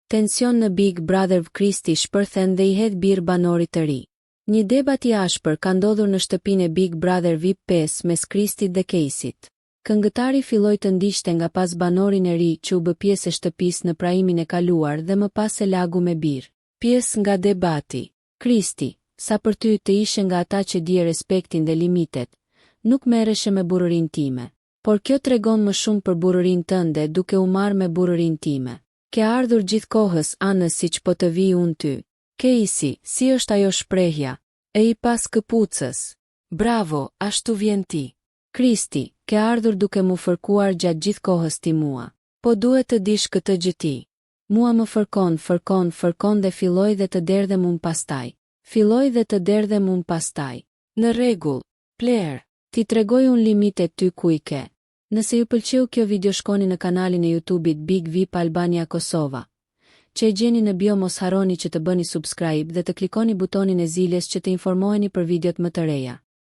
Tension në Big Brother. Kristi shpërthen dhe i hedh birë banorit të ri. Një debat i ashpër ka ndodhur në shtëpinë e Big Brother VIP 5 mes Kristit dhe Kejsit. Këngëtari filloi të ndiqte nga pas banorin e ri që u bë pjesë e shtëpisë në prahimin e kaluar dhe më pas e lagu me birë. Pjesë nga debati. Kristi, sa për ty të ishe nga ata që dije respektin dhe limitet, nuk merreshe me burërinë time. Por kjo tregon më shumë për burërinë tënde duke u marrë me burërinë time. Ke ardhur gjithkohës anës siç po të vi unë ty. Kejsi, si është ajo shprehja? E i pas këpucës. Bravo, ashtu vjen ti. Kristi, ke ardhur duke mu fërkuar gjatë gjithë kohës ti mua. Po duhet të dish këtë gjë ti. Mua më fërkon dhe filloj dhe të derdhem unë pastaj. Në rregull, Player, ti tregoj unë limitet ty ku i ke. Nëse ju pëlqeu kjo video shkoni në kanalin e YouTube-it Big VIP Albania Kosova, që e gjeni në bio. Mos harroni që të bëni subscribe dhe të klikoni butonin e ziljes që të informoheni për videot më të reja.